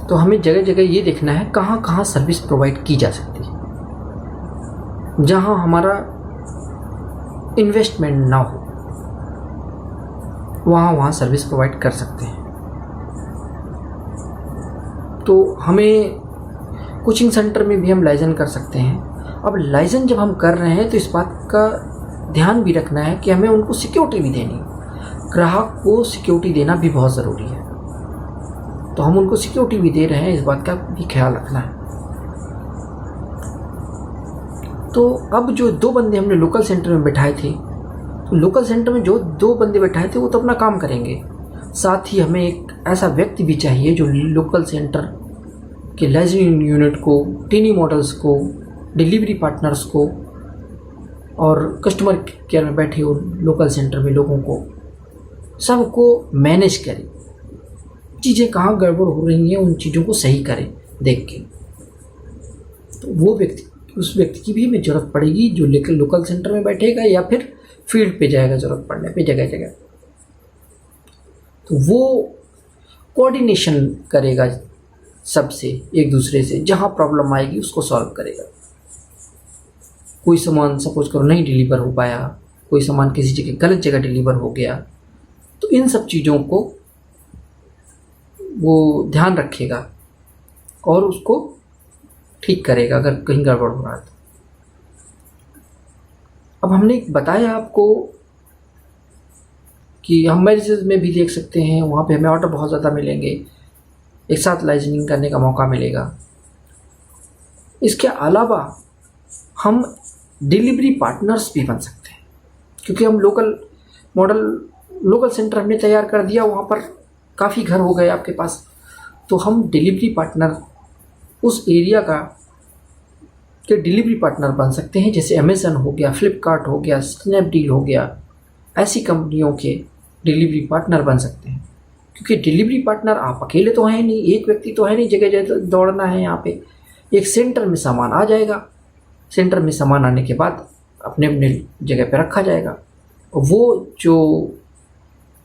तो हमें जगह जगह ये देखना है कहाँ कहाँ सर्विस प्रोवाइड की जा सकती है, जहाँ हमारा इन्वेस्टमेंट ना हो, वहाँ सर्विस प्रोवाइड कर सकते हैं। तो हमें कोचिंग सेंटर में भी हम लाइजन कर सकते हैं। अब लाइजन जब हम कर रहे हैं तो इस बात का ध्यान भी रखना है कि हमें उनको सिक्योरिटी भी देनी है। ग्राहक को सिक्योरिटी देना भी बहुत ज़रूरी है, तो हम उनको सिक्योरिटी भी दे रहे हैं, इस बात का भी ख्याल रखना है। तो अब जो 2 बंदे हमने लोकल सेंटर में बैठाए थे, तो लोकल सेंटर में जो 2 बंदे बैठाए थे वो तो अपना काम करेंगे, साथ ही हमें एक ऐसा व्यक्ति भी चाहिए जो लोकल सेंटर के लाइजनिंग यूनिट को, टीनी मॉडल्स को, डिलीवरी पार्टनर्स को और कस्टमर केयर में बैठे हो लोकल सेंटर में लोगों को, सबको मैनेज करे, चीज़ें कहाँ गड़बड़ हो रही हैं उन चीज़ों को सही करे देख के। तो वो व्यक्ति, उस व्यक्ति की भी हमें ज़रूरत पड़ेगी जो लोकल सेंटर में बैठेगा या फिर फील्ड पे जाएगा ज़रूरत पड़ने पे जगह जगह। तो वो कोऑर्डिनेशन करेगा सबसे, एक दूसरे से, जहाँ प्रॉब्लम आएगी उसको सॉल्व करेगा। कोई सामान सपोज करो नहीं डिलीवर हो पाया, कोई सामान किसी जगह गलत जगह डिलीवर हो गया, तो इन सब चीज़ों को वो ध्यान रखेगा और उसको ठीक करेगा अगर कहीं गड़बड़ हो रहा है तो। अब हमने बताया आपको कि हम मैरिजेस में भी देख सकते हैं, वहाँ पे हमें ऑर्डर बहुत ज़्यादा मिलेंगे, एक साथ लाइजनिंग करने का मौका मिलेगा। इसके अलावा हम डिलीवरी पार्टनर्स भी बन सकते हैं, क्योंकि हम लोकल सेंटर हमने तैयार कर दिया, वहाँ पर काफ़ी घर हो गए आपके पास, तो हम डिलीवरी पार्टनर उस एरिया के डिलीवरी पार्टनर बन सकते हैं। जैसे अमेज़न हो गया, फ्लिपकार्ट हो गया, स्नैपडील हो गया, ऐसी कंपनियों के डिलीवरी पार्टनर बन सकते हैं। क्योंकि डिलीवरी पार्टनर आप अकेले तो हैं नहीं, एक व्यक्ति तो है नहीं जगह जगह दौड़ना है। यहाँ पे एक सेंटर में सामान आ जाएगा, सेंटर में सामान आने के बाद अपने अपने जगह पे रखा जाएगा, वो जो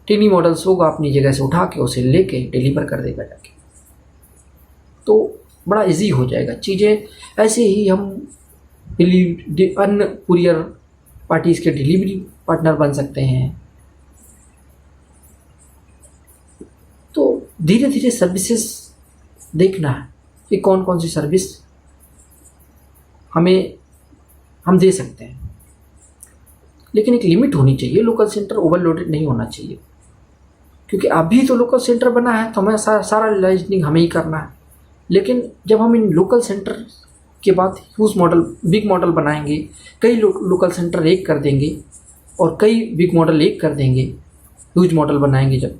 टीनी मॉडल्स होगा अपनी जगह से उठा के उसे लेके डिलीवर कर देगा जाके। तो बड़ा इजी हो जाएगा चीज़ें। ऐसे ही हम अन्य कुरियर पार्टीज़ के डिलीवरी पार्टनर बन सकते हैं। तो धीरे धीरे सर्विसेज देखना है कि कौन कौन सी सर्विस हम दे सकते हैं, लेकिन एक लिमिट होनी चाहिए। लोकल सेंटर ओवरलोडेड नहीं होना चाहिए, क्योंकि अभी तो लोकल सेंटर बना है तो हमें सारा लाइजनिंग हमें ही करना है। लेकिन जब हम इन लोकल सेंटर के बाद ह्यूज मॉडल, बिग मॉडल बनाएंगे, कई लोकल सेंटर एक कर देंगे और कई बिग मॉडल एक कर देंगे, ह्यूज मॉडल बनाएंगे जब,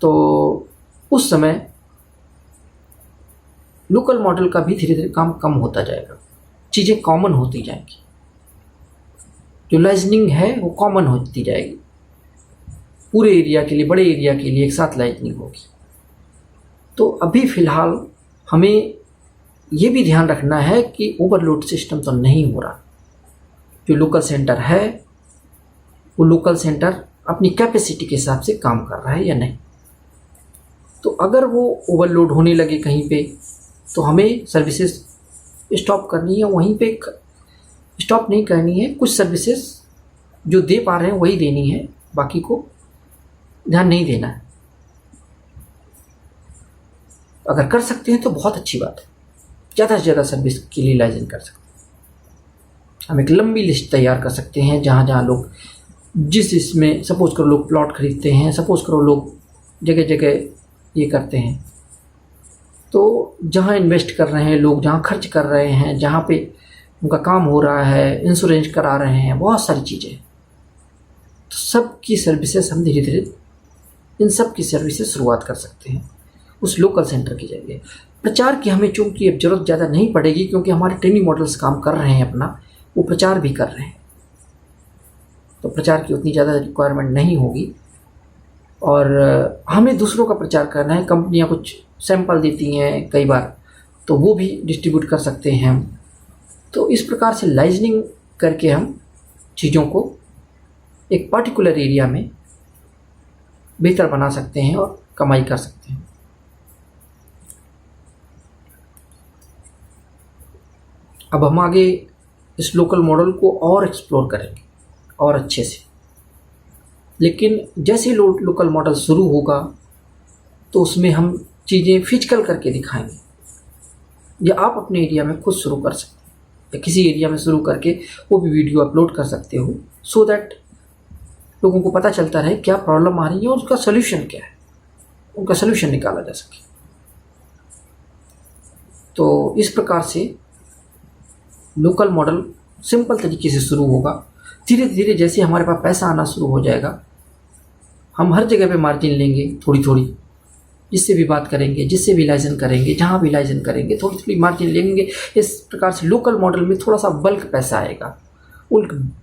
तो उस समय लोकल मॉडल का भी धीरे धीरे काम कम होता जाएगा, चीज़ें कॉमन होती जाएंगी, जो लाइजनिंग है वो कॉमन होती जाएगी, पूरे एरिया के लिए, बड़े एरिया के लिए एक साथ लाइजनिंग होगी। तो अभी फ़िलहाल हमें ये भी ध्यान रखना है कि ओवरलोड सिस्टम तो नहीं हो रहा। जो लोकल सेंटर है वो लोकल सेंटर अपनी कैपेसिटी के हिसाब से काम कर रहा है या नहीं। तो अगर वो ओवरलोड होने लगे कहीं पे, तो हमें सर्विसेज स्टॉप करनी है, वहीं पे स्टॉप नहीं करनी है। कुछ सर्विसेज जो दे पा रहे हैं वही देनी है, बाकी को ध्यान नहीं देना है। अगर कर सकते हैं तो बहुत अच्छी बात है, ज़्यादा से ज़्यादा सर्विस के लिए लाइजन कर सकते हैं। हम एक लंबी लिस्ट तैयार कर सकते हैं जहाँ जहाँ लोग जिस इसमें, सपोज़ करो लोग प्लॉट खरीदते हैं, सपोज़ करो लोग जगह जगह ये करते हैं, तो जहाँ इन्वेस्ट कर रहे हैं लोग, जहाँ खर्च कर रहे हैं, जहाँ पे उनका काम हो रहा है, इंश्योरेंस करा रहे हैं, बहुत सारी चीज़ें, तो सब की सर्विसेज हम धीरे धीरे इन सब की सर्विसेज शुरुआत कर सकते हैं उस लोकल सेंटर की जगह। प्रचार की हमें चूँकि अब ज़रूरत ज़्यादा नहीं पड़ेगी, क्योंकि हमारे ट्रेनिंग मॉडल्स काम कर रहे हैं अपना, वो प्रचार भी कर रहे हैं, तो प्रचार की उतनी ज़्यादा रिक्वायरमेंट नहीं होगी। और हमें दूसरों का प्रचार करना है, कंपनियां कुछ सैंपल देती हैं कई बार, तो वो भी डिस्ट्रीब्यूट कर सकते हैं हम। तो इस प्रकार से लाइजनिंग करके हम चीज़ों को एक पर्टिकुलर एरिया में बेहतर बना सकते हैं और कमाई कर सकते हैं। अब हम आगे इस लोकल मॉडल को और एक्सप्लोर करेंगे और अच्छे से। लेकिन जैसे ही लोकल मॉडल शुरू होगा तो उसमें हम चीज़ें फिजिकल करके दिखाएंगे, या आप अपने एरिया में खुद शुरू कर सकते हैं, या किसी एरिया में शुरू करके वो भी वीडियो अपलोड कर सकते हो, सो दैट लोगों को पता चलता रहे क्या प्रॉब्लम आ रही है और उसका सोल्यूशन क्या है, उनका सोल्यूशन निकाला जा सके। तो इस प्रकार से लोकल मॉडल सिंपल तरीके से शुरू होगा। धीरे धीरे जैसे हमारे पास पैसा आना शुरू हो जाएगा, हम हर जगह पे मार्जिन लेंगे थोड़ी थोड़ी, जिससे भी बात करेंगे, जिससे भी लाइजन करेंगे, जहाँ भी लाइजन करेंगे थोड़ी थोड़ी मार्जिन लेंगे। इस प्रकार से लोकल मॉडल में थोड़ा सा बल्क पैसा आएगा।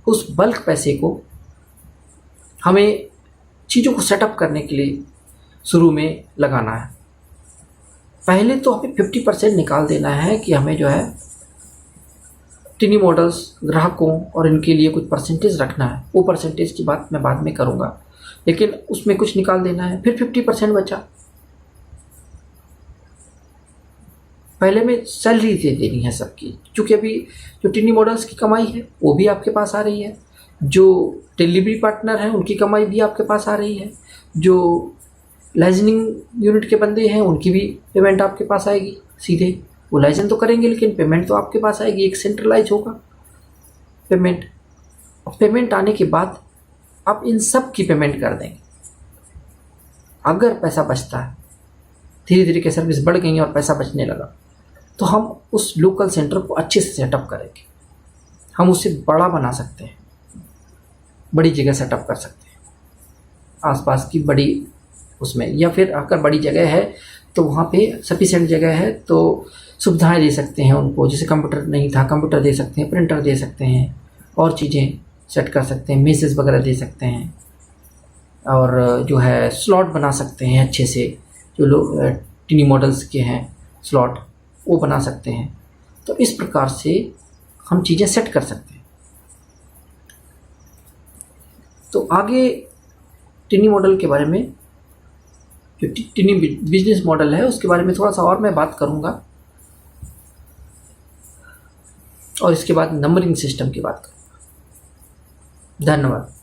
उस बल्क पैसे को हमें चीज़ों को सेटअप करने के लिए शुरू में लगाना है। पहले तो हमें 50% निकाल देना है कि हमें जो है टिनी मॉडल्स ग्राहकों और इनके लिए कुछ परसेंटेज रखना है। वो परसेंटेज की बात मैं बाद में करूँगा, लेकिन उसमें कुछ निकाल देना है। फिर 50% बचा, पहले में सैलरी दे देनी है सबकी, क्योंकि अभी जो टिनी मॉडल्स की कमाई है वो भी आपके पास आ रही है, जो डिलीवरी पार्टनर हैं उनकी कमाई भी आपके पास आ रही है, जो लाइजनिंग यूनिट के बंदे हैं उनकी भी पेमेंट आपके पास आएगी सीधे। वो लाइजन तो करेंगे लेकिन पेमेंट तो आपके पास आएगी, एक सेंट्रलाइज होगा पेमेंट। और पेमेंट आने के बाद आप इन सब की पेमेंट कर देंगे। अगर पैसा बचता है, धीरे धीरे के सर्विस बढ़ गई और पैसा बचने लगा, तो हम उस लोकल सेंटर को अच्छे से सेटअप करेंगे। हम उसे बड़ा बना सकते हैं, बड़ी जगह सेटअप कर सकते हैं, आसपास की बड़ी उसमें, या फिर अगर बड़ी जगह है तो वहाँ पे सफिशिएंट जगह है तो सुविधाएं दे सकते हैं उनको। जैसे कंप्यूटर नहीं था, कंप्यूटर दे सकते हैं, प्रिंटर दे सकते हैं, और चीज़ें सेट कर सकते हैं, मेसेज वगैरह दे सकते हैं, और जो है स्लॉट बना सकते हैं अच्छे से, जो लोग टिनी मॉडल्स के हैं स्लॉट वो बना सकते हैं। तो इस प्रकार से हम चीज़ें सेट कर सकते हैं। तो आगे टिनी मॉडल के बारे में, जो टिनी बिजनेस मॉडल है उसके बारे में थोड़ा सा और मैं बात करूँगा, और इसके बाद नंबरिंग सिस्टम की बात करूँगा। धन्यवाद।